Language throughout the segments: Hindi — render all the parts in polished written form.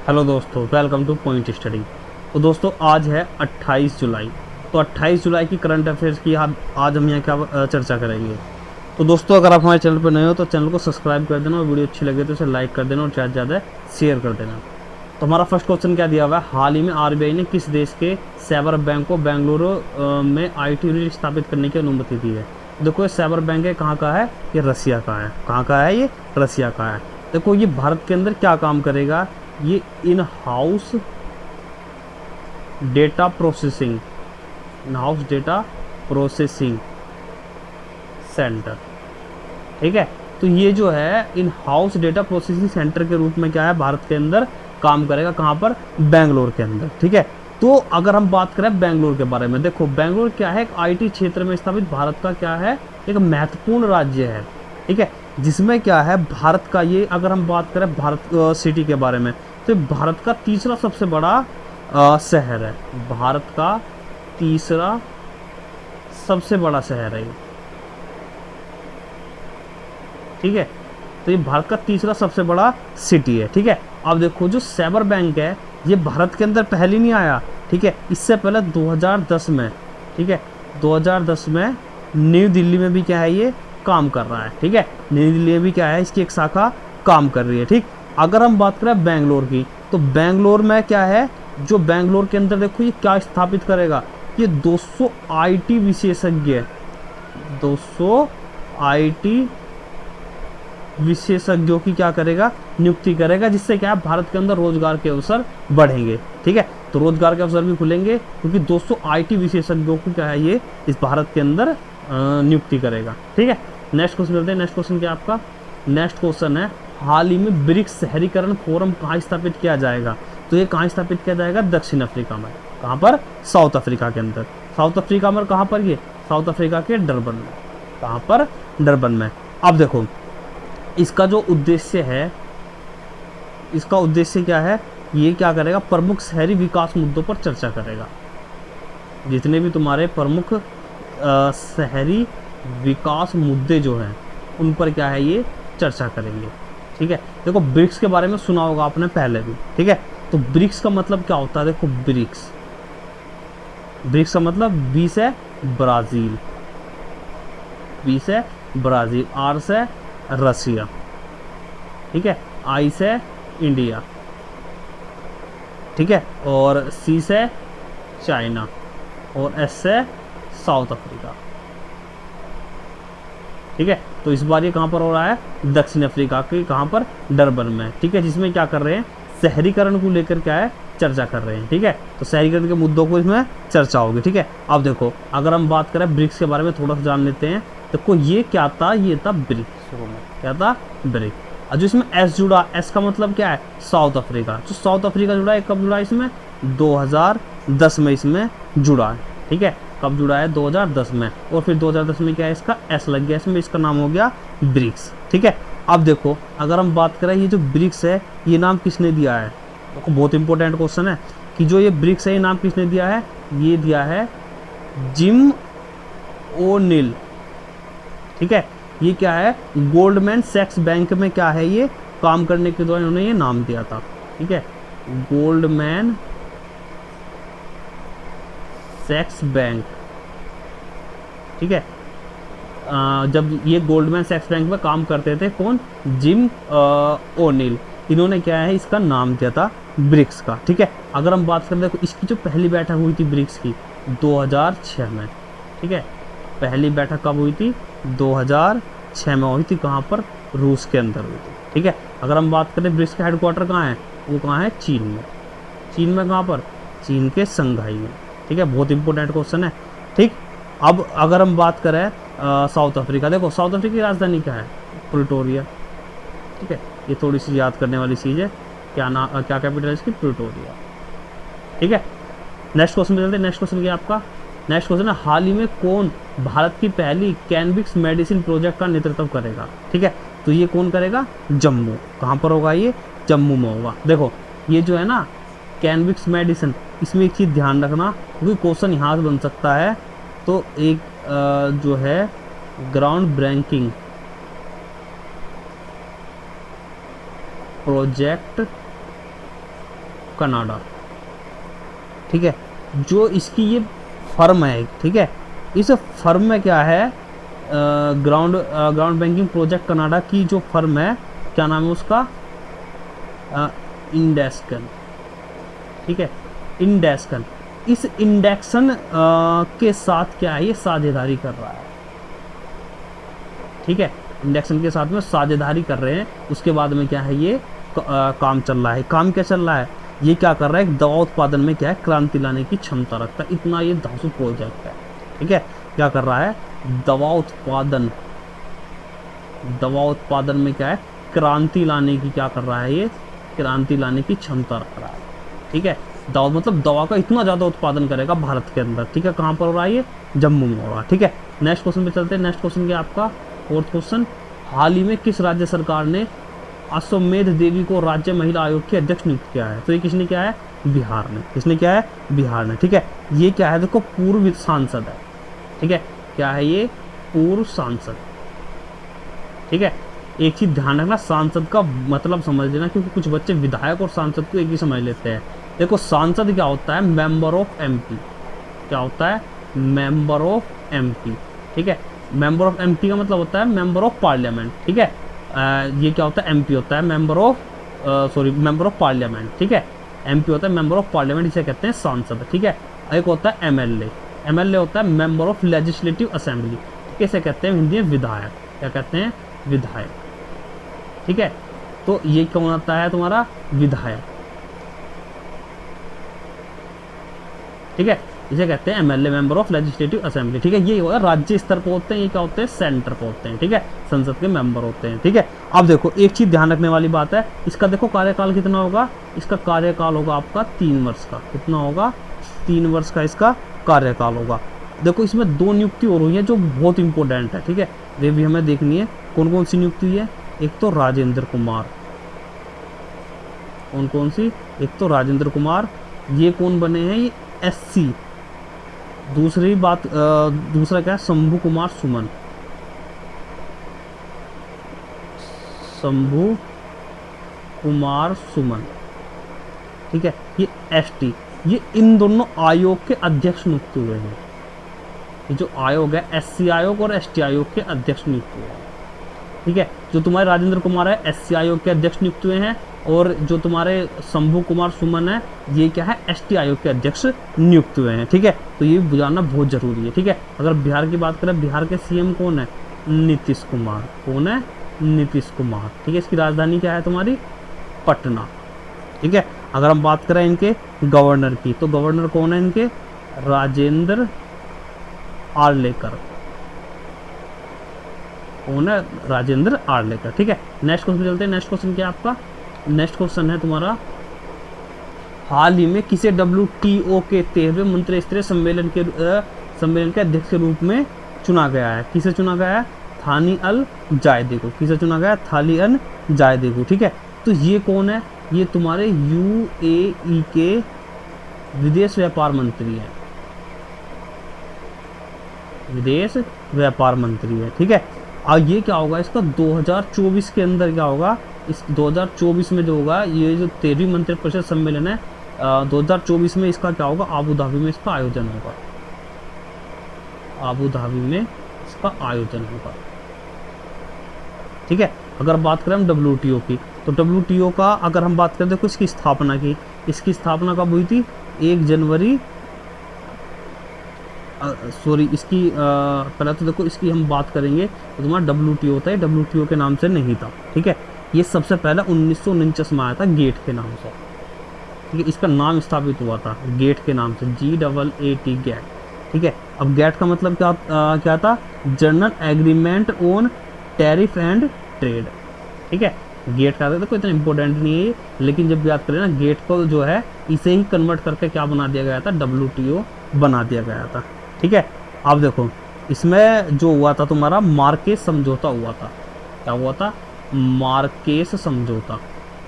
हेलो दोस्तों, वेलकम टू पॉइंट स्टडी। तो दोस्तों आज है 28 जुलाई। तो 28 जुलाई की करंट अफेयर्स की आज हम यहाँ क्या चर्चा करेंगे। तो दोस्तों अगर आप हमारे चैनल पर नए हो तो चैनल को सब्सक्राइब कर देना और वीडियो अच्छी लगे तो इसे लाइक कर देना और ज़्यादा से ज़्यादा शेयर कर देना। तो हमारा फर्स्ट क्वेश्चन क्या दिया हुआ है, हाल ही में आरबीआई ने किस देश के साइबर बैंक को बेंगलुरु में आईटी यूनिट स्थापित करने की अनुमति दी है। देखो ये साइबर बैंक है, कहाँ का है, ये रसिया का है। कहाँ का है, ये रसिया का है। देखो ये भारत के अंदर क्या काम करेगा, ये in house data processing, in house data processing centre, ठीक है। तो ये जो है in house data processing centre के रूप में क्या है, भारत के अंदर काम करेगा। कहाँ पर, बेंगलोर के अंदर, ठीक है। तो अगर हम बात करें बेंगलोर के बारे में, देखो बेंगलोर क्या है, एक आईटी क्षेत्र में स्थापित भारत का क्या है, एक महत्वपूर्ण राज्य है, ठीक है। जिसमें क्या है, भारत का ये, अगर हम बात करें भारत सिटी के बारे में, तो भारत का तीसरा सबसे बड़ा शहर है। भारत का तीसरा सबसे बड़ा शहर है ये, ठीक है। तो ये भारत का तीसरा सबसे बड़ा सिटी है, ठीक है। अब देखो जो साइबर बैंक है ये भारत के अंदर पहले नहीं आया, ठीक है। इससे पहले 2010 में, ठीक है, 2010 में न्यू दिल्ली में भी क्या है, ये काम कर रहा है, ठीक है। न्यू दिल्ली में भी क्या है, इसकी एक शाखा काम कर रही है, ठीक। अगर हम बात करें बेंगलोर की, तो बेंगलोर में क्या है, जो बेंगलोर के अंदर देखो ये क्या स्थापित करेगा, ये 200 आईटी विशेषज्ञ, 200 आईटी विशेषज्ञों की क्या करेगा, नियुक्ति करेगा। जिससे क्या है, भारत के अंदर रोजगार के अवसर बढ़ेंगे, ठीक है। तो रोजगार के अवसर भी खुलेंगे क्योंकि 200 आईटी विशेषज्ञों को क्या है, ये इस भारत के अंदर नियुक्ति करेगा, ठीक है। नेक्स्ट क्वेश्चन चलते हैं। नेक्स्ट क्वेश्चन क्या आपका, नेक्स्ट क्वेश्चन है, हाल ही में ब्रिक्स शहरीकरण फोरम कहाँ स्थापित किया जाएगा। तो ये कहाँ स्थापित किया जाएगा, दक्षिण अफ्रीका में। कहाँ पर, साउथ अफ्रीका के अंदर। साउथ अफ्रीका में कहाँ पर, ये साउथ अफ्रीका के डरबन में। कहाँ पर, डरबन में। अब देखो इसका जो उद्देश्य है, इसका उद्देश्य क्या है, ये क्या करेगा, प्रमुख शहरी विकास मुद्दों पर चर्चा करेगा। जितने भी तुम्हारे प्रमुख शहरी विकास मुद्दे जो हैं उन पर क्या है, ये चर्चा करेंगे, ठीक है। देखो ब्रिक्स के बारे में सुना होगा आपने पहले भी, ठीक है। तो ब्रिक्स का मतलब क्या होता है, देखो ब्रिक्स, ब्रिक्स का मतलब बी से ब्राजील, बी से ब्राजील, आर से रसिया, ठीक है, आई से इंडिया, ठीक है, और सी से चाइना, और एस से साउथ अफ्रीका, ठीक है। तो इस बार ये कहाँ पर हो रहा है, दक्षिण अफ्रीका के, कहाँ पर, डरबन में, ठीक है। जिसमें क्या कर रहे हैं, शहरीकरण को लेकर क्या है, चर्चा कर रहे हैं, ठीक है। तो शहरीकरण के मुद्दों को इसमें चर्चा होगी, ठीक है। अब देखो अगर हम बात करें ब्रिक्स के बारे में थोड़ा सा जान लेते हैं। देखो ये क्या था, ये था ब्रिक्स, क्या था, ब्रिक। और जो इसमें एस जुड़ा, एस का मतलब क्या है, साउथ अफ्रीका। जो साउथ अफ्रीका जुड़ा है, कब जुड़ा है इसमें, 2010 में इसमें जुड़ा है, ठीक है। कब जुड़ा है, 2010 में। और फिर 2010 में क्या है, इसका एस लग गया इसमें, इसका नाम हो गया ब्रिक्स, ठीक है। अब देखो अगर हम बात करें, ये जो ब्रिक्स है ये नाम किसने दिया है, देखो बहुत इंपॉर्टेंट क्वेश्चन है कि जो ये ब्रिक्स है ये नाम किसने दिया है, ये दिया है जिम ओ'नील, ठीक है। ये क्या है, गोल्डमैन सैक्स बैंक में क्या है, ये काम करने के दौरान इन्होंने ये नाम दिया था, ठीक है। गोल्डमैन सैक्स बैंक, ठीक है। जब ये गोल्डमैन सैक्स बैंक में काम करते थे कौन, जिम ओ'नील, इन्होंने क्या है, इसका नाम दिया था ब्रिक्स का, ठीक है। अगर हम बात करें, देखो इसकी जो पहली बैठक हुई थी ब्रिक्स की 2006 में, ठीक है। पहली बैठक कब हुई थी, 2006 में हुई थी। कहाँ पर, रूस के अंदर हुई थी, ठीक है। अगर हम बात करें ब्रिक्स का हेडक्वार्टर कहाँ है, वो कहाँ है, चीन में। चीन में कहाँ पर, चीन के संघाई में, ठीक है। बहुत इंपॉर्टेंट क्वेश्चन है, ठीक। अब अगर हम बात करें साउथ अफ्रीका, देखो साउथ अफ्रीका की राजधानी क्या है, प्रिटोरिया, ठीक है। ये थोड़ी सी याद करने वाली चीज़ है, क्या कैपिटल है इसकी, प्रिटोरिया, ठीक है। नेक्स्ट क्वेश्चन पे चलते हैं। नेक्स्ट क्वेश्चन क्या आपका, नेक्स्ट क्वेश्चन है, हाल ही में कौन भारत की पहली कैनबिक्स मेडिसिन प्रोजेक्ट का नेतृत्व करेगा, ठीक है। तो ये कौन करेगा, जम्मू। कहाँ पर होगा, ये जम्मू में होगा। देखो ये जो है ना कैनबिक्स मेडिसिन, इसमें एक चीज़ ध्यान रखना क्योंकि क्वेश्चन यहाँ से बन सकता है। तो एक जो है ग्राउंड ब्रेकिंग प्रोजेक्ट कनाडा, ठीक है, जो इसकी ये फर्म है, ठीक है। इस फर्म में क्या है, ग्राउंड बैंकिंग प्रोजेक्ट कनाडा की जो फर्म है, क्या नाम है उसका, इंडेक्सन, ठीक है, इंडेक्सन। इस इंडेक्सन के साथ क्या है, ये साझेदारी कर रहा है, ठीक है, इंडेक्सन के साथ में साझेदारी कर रहे हैं। उसके बाद में क्या है, ये काम चल रहा है। काम क्या चल रहा है, ये क्या कर रहा है, एक दवा उत्पादन में क्या है, क्रांति लाने की क्षमता रखता है। इतना ये धांसू प्रोजेक्ट है, ठीक है। क्या कर रहा है, दवा उत्पादन में क्या है, क्रांति लाने की, क्या कर रहा है, ये क्रांति लाने की क्षमता रख रहा है, ठीक है। दवा मतलब दवा का इतना ज़्यादा उत्पादन करेगा भारत के अंदर, ठीक है। कहाँ पर हो रहा है, ये जम्मू में हो रहा है, ठीक है। नेक्स्ट क्वेश्चन पे चलते हैं। नेक्स्ट क्वेश्चन क्या आपका, फोर्थ क्वेश्चन, हाल ही में किस राज्य सरकार ने अश्वमेध देवी को राज्य महिला आयोग के अध्यक्ष नियुक्त किया है? तो ये किसने किया है, बिहार ने। किसने किया है, बिहार ने, ठीक है। ये क्या है, देखो पूर्व सांसद है, ठीक है। क्या है ये, पूर्व सांसद, ठीक है। एक चीज ध्यान रखना, सांसद का मतलब समझ लेना, क्योंकि कुछ बच्चे विधायक और सांसद को एक ही समझ लेते हैं। देखो सांसद क्या होता है, मेंबर ऑफ एमपी, क्या होता है, मेंबर ऑफ एमपी, ठीक है। मेंबर ऑफ एमपी का मतलब होता है मेंबर ऑफ पार्लियामेंट, ठीक है। ये क्या होता है, एमपी होता है मेंबर ऑफ पार्लियामेंट, ठीक है। एमपी होता है मेंबर ऑफ पार्लियामेंट, इसे कहते हैं सांसद, ठीक है। एक होता है एमएलए, एमएलए होता है मेंबर ऑफ लेजिस्लेटिव असेंबली, ठीक है, इसे कहते हैं हिंदी में विधायक, क्या कहते हैं, विधायक, ठीक है। तो ये कौन होता है, तुम्हारा विधायक, ठीक है, इसे कहते हैं MLA, member of legislative assembly, ठीक है। ये होगा राज्य स्तर पर होते हैं, ये क्या होते हैं, सेंटर पर होते हैं, ठीक है, संसद के मेंबर होते हैं, ठीक है। अब देखो एक चीज ध्यान रखने वाली बात है, इसका देखो कार्यकाल कितना होगा, इसका कार्यकाल होगा आपका 3 वर्ष का, कितना होगा, 3 वर्ष का इसका कार्यकाल होगा। देखो इसमें 2 नियुक्ति और हुई है जो बहुत इंपॉर्टेंट है, ठीक है, वे भी हमें देखनी है। कौन कौन सी नियुक्ति हुई है, एक तो राजेंद्र कुमार, कौन कौन सी, एक तो राजेंद्र कुमार, ये कौन बने हैं, ये एससी। दूसरी बात, दूसरा क्या है, शंभू कुमार सुमन, शंभू कुमार सुमन, ठीक है, ये एसटी। ये इन दोनों आयोग के अध्यक्ष नियुक्त हुए हैं। ये जो आयोग है, एससी आयोग और एसटी आयोग के अध्यक्ष नियुक्त हुए हैं, ठीक है। जो तुम्हारे राजेंद्र कुमार है, एससी आयोग के अध्यक्ष नियुक्त हुए हैं, और जो तुम्हारे शंभू कुमार सुमन है, ये क्या है, एसटी आयोग के अध्यक्ष नियुक्त हुए हैं, ठीक है। तो ये जानना बहुत जरूरी है, ठीक है। अगर बिहार की बात करें, बिहार के सीएम कौन है, नीतीश कुमार, कौन है, नीतीश कुमार, ठीक है। इसकी राजधानी क्या है तुम्हारी, पटना, ठीक है। अगर हम बात करें इनके गवर्नर की, तो गवर्नर कौन है इनके, राजेंद्र आर्लेकर, कौन है, राजेंद्र आर्लेकर, ठीक है। नेक्स्ट क्वेश्चन चलते हैं। नेक्स्ट क्वेश्चन क्या है आपका, नेक्स्ट क्वेश्चन है तुम्हारा, हाल ही में किसे WTO के 13वें मंत्रिस्तरीय सम्मेलन के अध्यक्ष के रूप में चुना गया है? किसे चुना गया है, थानी अल जायदे को, किसे चुना गया है, थानी अल जायदे को, ठीक है। तो ये कौन है, ये तुम्हारे UAE के विदेश व्यापार मंत्री हैं, विदेश व्यापार मंत्री है, ठीक है। अब ये क्या होगा, इसका 2024 के अंदर क्या होगा, इस 2024 में जो होगा, ये जो 13वीं मंत्रिपरिषद सम्मेलन है, 2024 में इसका क्या होगा, आबू धाबी में इसका आयोजन होगा, आबू धाबी में इसका आयोजन होगा, ठीक है। अगर बात करें हम WTO की, तो WTO का अगर हम बात करें, देखो इसकी स्थापना की, इसकी स्थापना कब हुई थी, 1 जनवरी, सॉरी इसकी पहले तो देखो इसकी हम बात करेंगे तो तुम्हारा WTO होता है, WTO के नाम से नहीं था, ठीक है। ये सबसे पहला 1949 में आया था गेट के नाम से, ठीक है। इसका नाम स्थापित हुआ था गेट के नाम से, GAAT गेट, ठीक है। अब गेट का मतलब क्या था, general agreement on tariff and trade, ठीक है। गेट का देखो इतना इंपॉर्टेंट नहीं है ये, लेकिन जब याद करें ना, गेट को जो है इसे ही कन्वर्ट करके क्या बना दिया गया था, WTO बना दिया गया था, ठीक है। अब देखो इसमें जो हुआ था तुम्हारा मार्केस समझौता हुआ था, क्या हुआ था, मार्केस समझौता,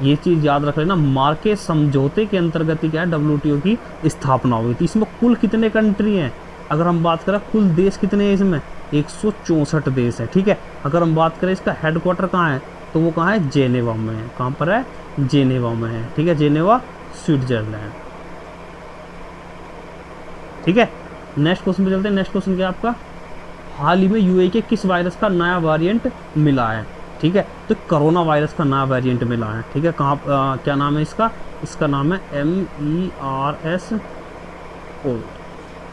ये चीज़ याद रख लेना। मार्केस समझौते के अंतर्गत ही क्या है, WTO की स्थापना हुई थी। इसमें कुल कितने कंट्री हैं, अगर हम बात करें कुल देश कितने हैं इसमें, 164 देश है, ठीक है। अगर हम बात करें इसका हेडक्वार्टर कहाँ है, तो वो कहाँ है, जेनेवा में है, कहाँ पर है, जेनेवा में है, ठीक है, जेनेवा स्विट्जरलैंड। ठीक है, नेक्स्ट क्वेश्चन पे चलते हैं। नेक्स्ट क्वेश्चन क्या है आपका, हाल ही में यूएई के किस वायरस का नया वेरिएंट मिला है। ठीक है, तो कोरोना वायरस का नया वेरिएंट मिला है। ठीक है, कहाँ क्या नाम है इसका, इसका नाम है MERS कोविड।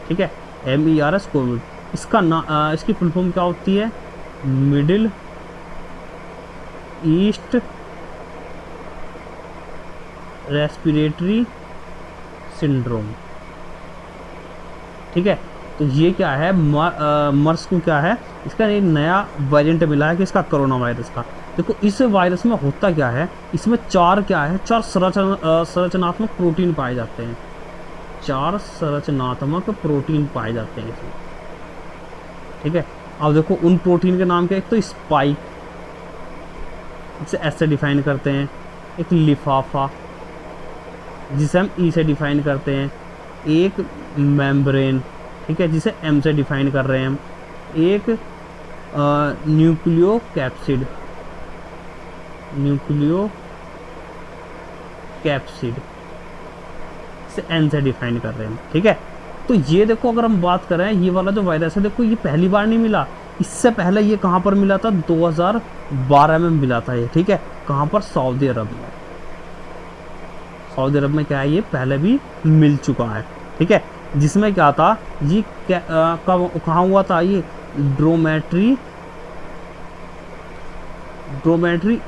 ठीक है, MERS कोविड। इसकी फुल फॉर्म क्या होती है, मिडिल ईस्ट रेस्पिरेटरी सिंड्रोम। ठीक है, तो ये क्या है, मर्स को क्या है, इसका एक नया वेरिएंट मिला है कि इसका कोरोना वायरस का। देखो इस वायरस में होता क्या है, इसमें चार संरचनात्मक प्रोटीन पाए जाते हैं। 4 संरचनात्मक प्रोटीन पाए जाते हैं इसमें। ठीक है, अब देखो उन प्रोटीन के नाम क्या, एक तो स्पाइक, इसे एस से डिफाइन करते हैं, एक लिफाफा जिसे हम ई से डिफाइन करते हैं, एक मेम्ब्रेन, ठीक है, जिसे एम से डिफाइन कर रहे हैं हम, एक न्यूक्लियो कैप्सिड से एन से डिफाइन कर रहे हैं। ठीक है, तो ये देखो अगर हम बात करें, ये वाला जो वायरस है देखो ये पहली बार नहीं मिला, इससे पहले ये कहाँ पर मिला था, 2012 में मिला था ये। ठीक है, कहाँ पर, सऊदी अरब में। सऊदी अरब में क्या है, ये पहले भी मिल चुका है। ठीक है, जिसमें क्या था, ये कहाँ हुआ था, ये ड्रोमेट्री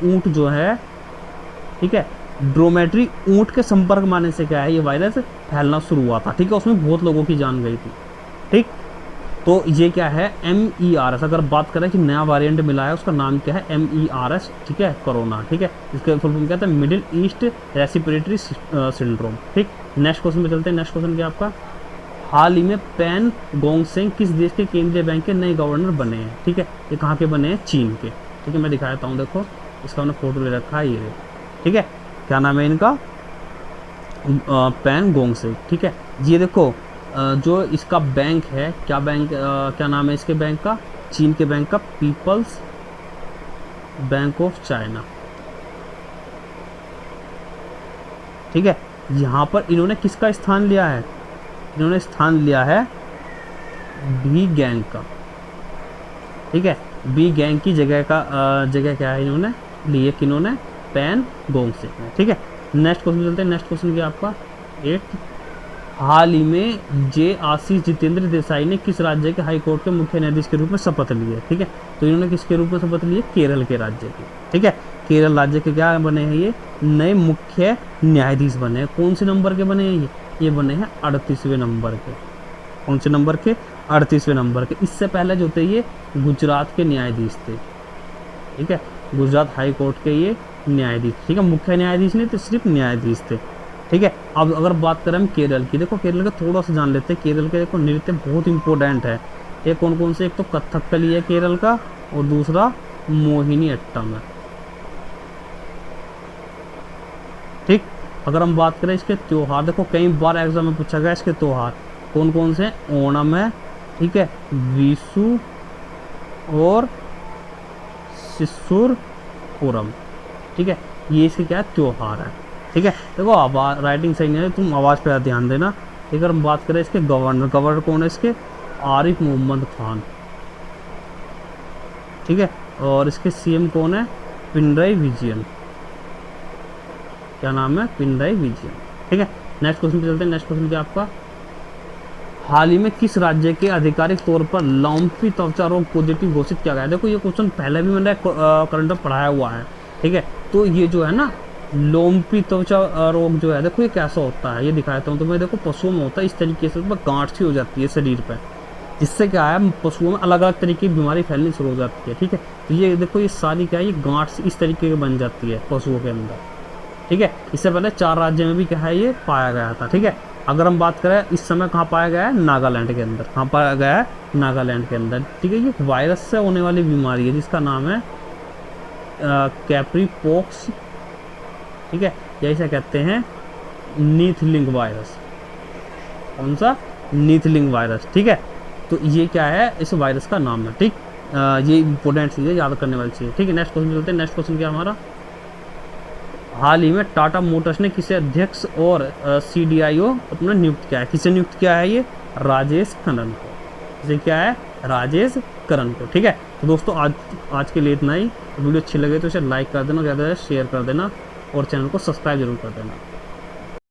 ऊंट जो है, ठीक है, ड्रोमेट्री ऊंट के संपर्क में आने से क्या है, ये वायरस फैलना शुरू हुआ था। ठीक है, उसमें बहुत लोगों की जान गई थी। ठीक, तो ये क्या है, MERS। अगर बात करें कि नया वेरिएंट मिला है, उसका नाम क्या है, MERS। ठीक है, कोरोना। ठीक है, इसका फुल फॉर्म क्या था, मिडिल ईस्ट रेस्पिरेटरी सिंड्रोम। ठीक, नेक्स्ट क्वेश्चन पे चलते हैं। नेक्स्ट क्वेश्चन क्या आपका, हाल ही में पेन गोंगसेंग किस देश के केंद्रीय बैंक के नए गवर्नर बने हैं। ठीक है, ये कहाँ के बने हैं, चीन के। ठीक है, मैं दिखा देता हूँ, देखो इसका मैंने फोटो ले रखा है ये। ठीक है, क्या नाम है इनका, पेन गोंगसेंग। ठीक है, ये देखो जो इसका बैंक है, क्या बैंक, क्या नाम है इसके बैंक का, चीन के बैंक का, पीपल्स बैंक ऑफ चाइना। ठीक है, यहाँ पर इन्होंने किसका स्थान लिया है, इन्होंने स्थान लिया है बी गैंग का। ठीक है, बी गैंग की जगह क्या है इन्होंने लिए, किन्होंने, पेन गोंगसेंग। ठीक है, नेक्स्ट क्वेश्चन चलते हैं। नेक्स्ट क्वेश्चन क्या आपका, 8, हाल ही में आशीष जितेंद्र देसाई ने किस राज्य के हाई कोर्ट के मुख्य न्यायाधीश के रूप में शपथ ली है। ठीक है, तो इन्होंने किसके रूप में शपथ ली है, केरल के राज्य की। ठीक है, केरल राज्य के क्या बने हैं, ये नए मुख्य न्यायाधीश बने हैं। कौन से नंबर के बने हैं ये बने हैं 38वें नंबर के। कौन से नंबर के, 38वें नंबर के। इससे पहले जो थे ये गुजरात के न्यायाधीश थे। ठीक है, गुजरात हाई कोर्ट के ये न्यायाधीश। ठीक है, मुख्य न्यायाधीश नहीं थे, सिर्फ न्यायाधीश थे। ठीक है, अब अगर बात करें हम केरल की, देखो केरल का थोड़ा सा जान लेते हैं। केरल के देखो नृत्य बहुत इंपॉर्टेंट है। ये कौन कौन से, एक तो कथकली है केरल का, और दूसरा मोहिनी अट्टम है। ठीक, अगर हम बात करें इसके त्योहार, देखो कई बार एग्जाम में पूछा गया इसके त्योहार कौन कौन से, ओणम है, ठीक है, विशु और शिशुरपुरम। ठीक है, ये इसके क्या है, त्योहार है। ठीक है, देखो आवाज़ राइटिंग सही नहीं है, तुम आवाज़ पे ध्यान देना। ठीक है, हम बात करें इसके गवर्नर कौन है इसके, आरिफ मोहम्मद खान। ठीक है, और इसके CM कौन है, पिनराई विजयन। क्या नाम है, पिनराई विजयन। ठीक है, नेक्स्ट क्वेश्चन पे चलते हैं। नेक्स्ट क्वेश्चन क्या आपका, हाल ही में किस राज्य के आधिकारिक तौर पर लंपी त्वचा रोग पॉजिटिव घोषित किया गया। देखो ये क्वेश्चन पहले भी मैंने करंट में पढ़ाया हुआ है। ठीक है, तो ये जो है ना लोम्पी त्वचा रोग जो है, देखो ये कैसा होता है, ये दिखाता हूँ तुम्हें। देखो पशुओं में होता है इस तरीके से, गांठ सी हो जाती है शरीर पे, जिससे क्या है पशुओं में अलग अलग तरीके की बीमारी फैलनी शुरू हो जाती है। ठीक है, तो ये देखो ये सारी क्या है, ये गांठ इस तरीके की बन जाती है पशुओं के अंदर। ठीक है, इससे पहले 4 राज्य में भी क्या है ये पाया गया था। ठीक है, अगर हम बात करें इस समय कहाँ पाया गया है, नागालैंड के अंदर। कहाँ पाया गया है, नागालैंड के अंदर। ठीक है, ये वायरस से होने वाली बीमारी है जिसका नाम है कैप्री पॉक्स। ठीक है, जैसे कहते हैं नीथलिंग वायरस। कौन सा, नीथलिंग वायरस। ठीक है, तो ये क्या है, इस वायरस का नाम है। ठीक, ये इंपॉर्टेंट चीज़ है, याद करने वाली चीज़ है। ठीक है, नेक्स्ट क्वेश्चन चलते हैं। नेक्स्ट क्वेश्चन क्या हमारा, हाल ही में टाटा मोटर्स ने किसे अध्यक्ष और CDIO अपना नियुक्त किया है? किसे नियुक्त किया है? ये राजेश कनन को। इसे क्या है? राजेश कनन को। ठीक है, तो दोस्तों आज के लिए इतना ही। वीडियो अच्छी लगे तो इसे लाइक कर देना, ज़्यादा से शेयर कर देना और चैनल को सब्सक्राइब जरूर कर देना।